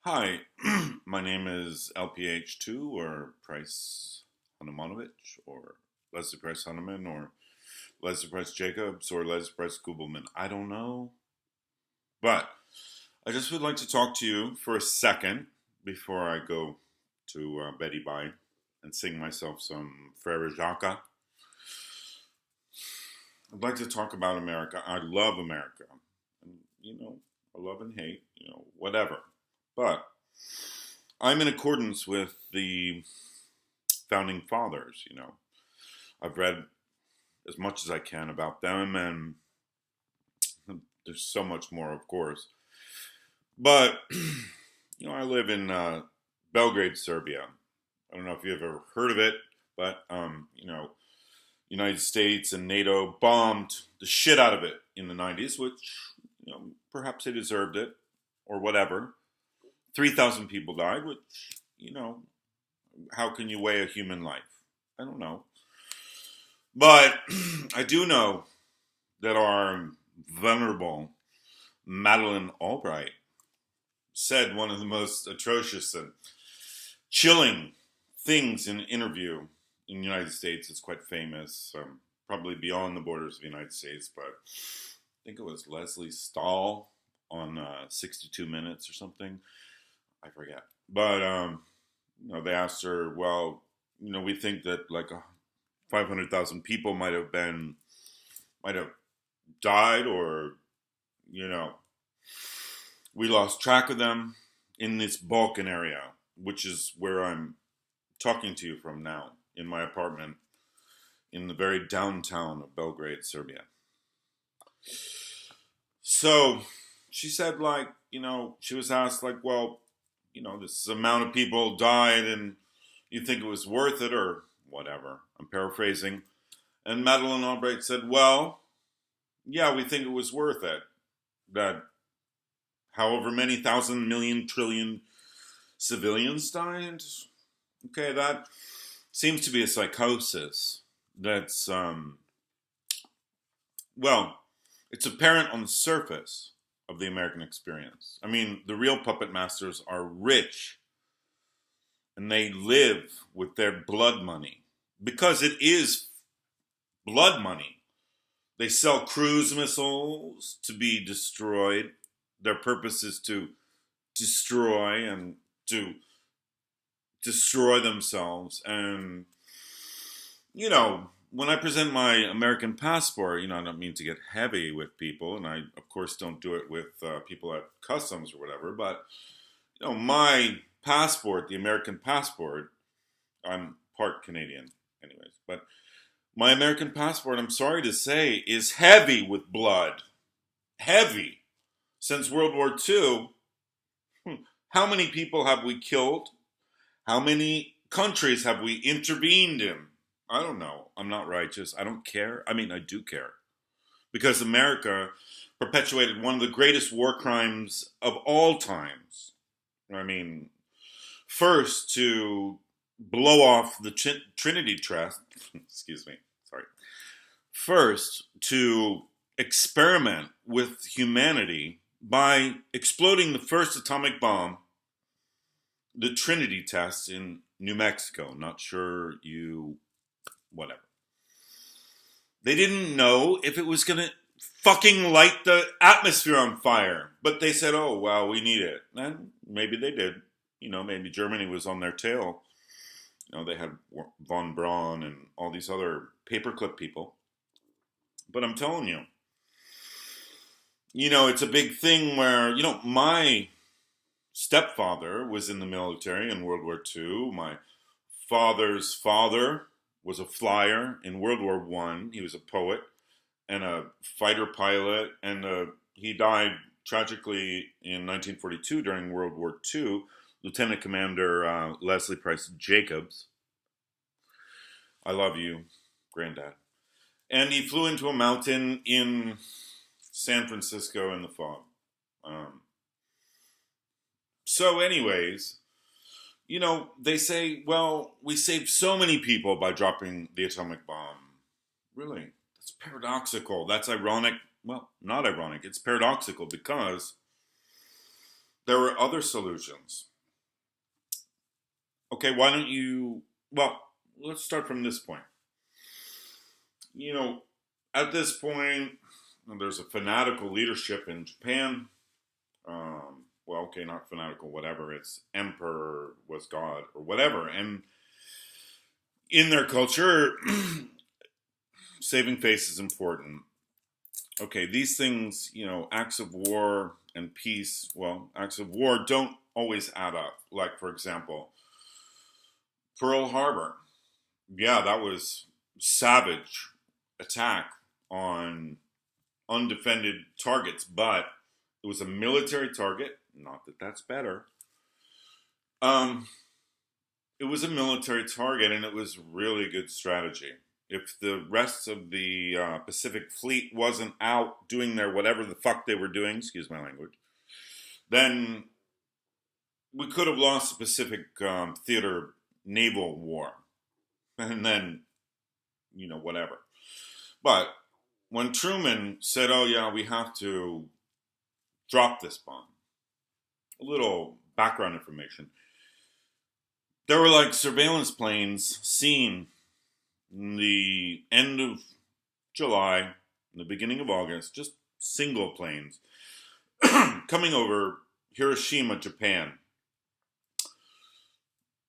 Hi, my name is LPH2 or Price Hanumanovich or Leslie Price Hanuman or Leslie Price Jacobs or Leslie Price Kubelman. I don't know. But I just would like to talk to you for a second before I go to Betty Bye and sing myself some Frere Jacques. I'd like to talk about America. I love America. And, I love and hate, whatever. But I'm in accordance with the founding fathers. I've read as much as I can about them, and there's so much more, of course. But, I live in Belgrade, Serbia. I don't know if you've ever heard of it, but, United States and NATO bombed the shit out of it in the 90s, which, perhaps they deserved it, or whatever. 3,000 people died, which, how can you weigh a human life? I don't know. But I do know that our venerable Madeleine Albright said one of the most atrocious and chilling things in an interview in the United States. It's quite famous, probably beyond the borders of the United States, but I think it was Leslie Stahl on 62 Minutes or something. I forget. But, they asked her, well, we think that like 500,000 people might have died, or, we lost track of them in this Balkan area, which is where I'm talking to you from now, in my apartment in the very downtown of Belgrade, Serbia. So she said, she was asked, well, this amount of people died and you think it was worth it or whatever. I'm paraphrasing. And Madeleine Albright said, well, yeah, we think it was worth it. That however many thousand, million, trillion civilians died. Okay, that seems to be a psychosis. That's, it's apparent on the surface of the American experience. I mean, the real puppet masters are rich and they live with their blood money because it is blood money. They sell cruise missiles to be destroyed. Their purpose is to destroy and to destroy themselves. And, when I present my American passport, I don't mean to get heavy with people, and I, of course, don't do it with people at customs or whatever, but, my passport, the American passport, I'm part Canadian anyways, but my American passport, I'm sorry to say, is heavy with blood. Heavy. Since World War II, how many people have we killed? How many countries have we intervened in? I don't know. I'm not righteous. I don't care. I mean, I do care. Because America perpetuated one of the greatest war crimes of all times. I mean, first to blow off the Trinity Trust. Excuse me. Sorry. First to experiment with humanity by exploding the first atomic bomb, the Trinity test in New Mexico. Not sure whatever. They didn't know if it was going to fucking light the atmosphere on fire. But they said, oh, well, we need it. And maybe they did. Maybe Germany was on their tail. They had von Braun and all these other paperclip people. But I'm telling you, it's a big thing where, my stepfather was in the military in World War II. My father's father was a flyer in World War I. He was a poet and a fighter pilot, and he died tragically in 1942 during World War II. Lieutenant Commander Leslie Price Jacobs. I love you, Granddad. And he flew into a mountain in San Francisco in the fog. So anyways, they say, well, we saved so many people by dropping the atomic bomb. Really? That's paradoxical. That's ironic. Well, not ironic. It's paradoxical because there were other solutions. Okay, why don't you, well, let's start from this point. You know, at this point, there's a fanatical leadership in Japan. Well, okay, not fanatical, whatever. It's emperor was God or whatever. And in their culture, saving face is important. Okay, these things, acts of war and peace, well, acts of war don't always add up. Like, for example, Pearl Harbor. Yeah, that was savage attack on undefended targets, but it was a military target. Not that that's better. It was a military target, and it was really good strategy. If the rest of the Pacific Fleet wasn't out doing their whatever the fuck they were doing, excuse my language, then we could have lost the Pacific Theater naval war. And then, whatever. But when Truman said, oh yeah, we have to drop this bomb, a little background information. There were like surveillance planes seen in the end of July, in the beginning of August, just single planes coming over Hiroshima, Japan.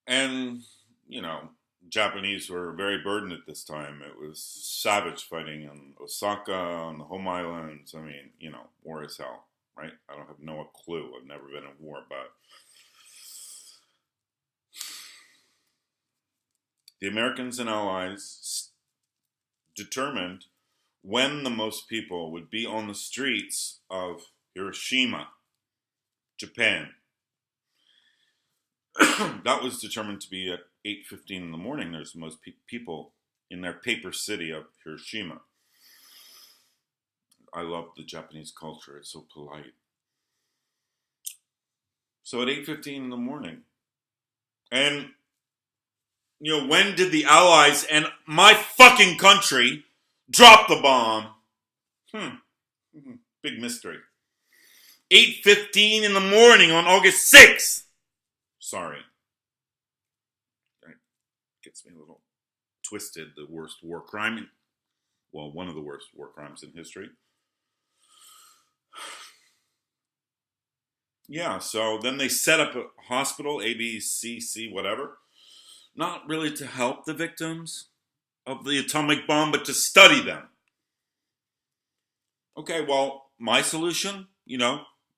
And, Japanese were very burdened at this time. It was savage fighting on Osaka, on the home islands. I mean, war is hell, right? I don't have no clue. I've never been in war, but the Americans and Allies determined when the most people would be on the streets of Hiroshima, Japan. That was determined to be at 8:15 in the morning. There's the most people in their paper city of Hiroshima. I love the Japanese culture. It's so polite. So at 8:15 in the morning. And, when did the Allies and my fucking country drop the bomb? Big mystery. 8:15 in the morning on August 6th. Sorry. That gets me a little twisted. The worst war crime. Well, one of the worst war crimes in history. Yeah, so then they set up a hospital, ABCC, whatever. Not really to help the victims of the atomic bomb, but to study them. Okay, well, my solution,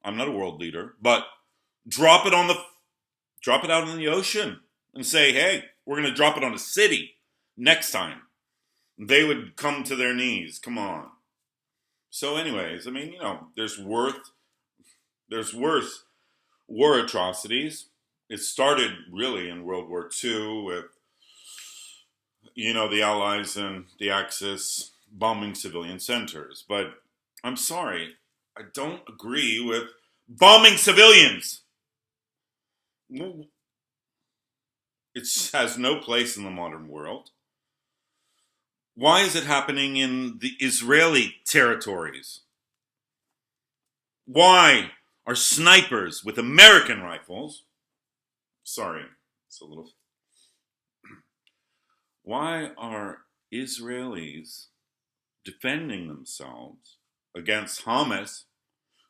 I'm not a world leader, but drop it out in the ocean and say, hey, we're going to drop it on a city next time. They would come to their knees. Come on. So anyways, I mean, there's worse war atrocities. It started really in World War II with, the Allies and the Axis bombing civilian centers. But I'm sorry, I don't agree with bombing civilians. It has no place in the modern world. Why is it happening in the Israeli territories? Why are snipers with American rifles, sorry, it's a little, why are Israelis defending themselves against Hamas,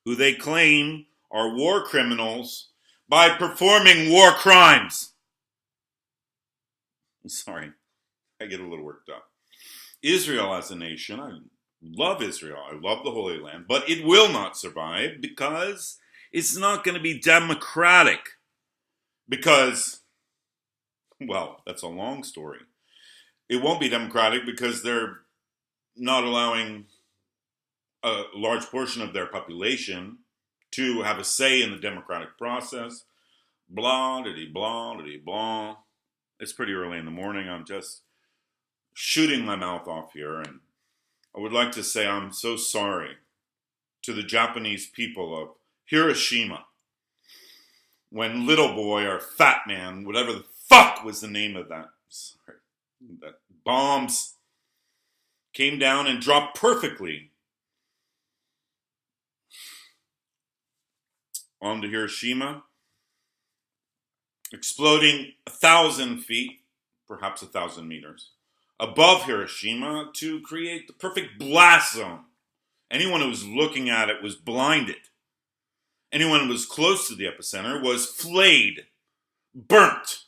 who they claim are war criminals, by performing war crimes? Sorry, I get a little worked up. Israel as a nation, I love Israel. I love the Holy Land, but it will not survive because it's not going to be democratic. Because, well, that's a long story. It won't be democratic because they're not allowing a large portion of their population to have a say in the democratic process. Blah, diddy, blah, diddy, blah. It's pretty early in the morning. I'm just shooting my mouth off here. And I would like to say I'm so sorry to the Japanese people of Hiroshima when Little Boy or Fat Man, whatever the fuck was the name of that, that bombs came down and dropped perfectly. onto Hiroshima, exploding 1,000 feet, perhaps 1,000 meters, above Hiroshima to create the perfect blast zone. Anyone who was looking at it was blinded. Anyone who was close to the epicenter was flayed, burnt.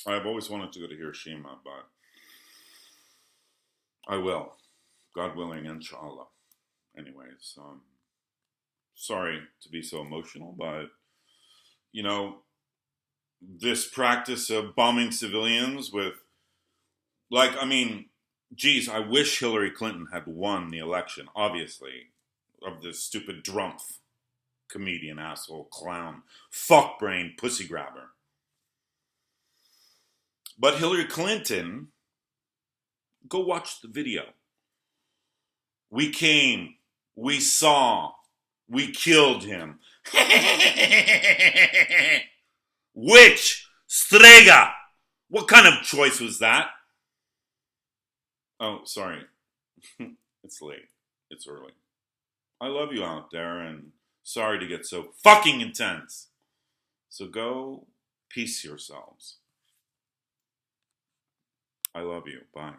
I've always wanted to go to Hiroshima, but I will. God willing, inshallah. Anyways, sorry to be so emotional, but, you know, this practice of bombing civilians with, like, I mean, geez, I wish Hillary Clinton had won the election, obviously, of this stupid drumpf, comedian, asshole, clown, fuckbrain, pussy grabber. But Hillary Clinton, go watch the video. We came, we saw, we killed him. Witch, strega. What kind of choice was that? Oh, sorry. It's late. It's early. I love you out there, and sorry to get so fucking intense. So go peace yourselves. I love you. Bye.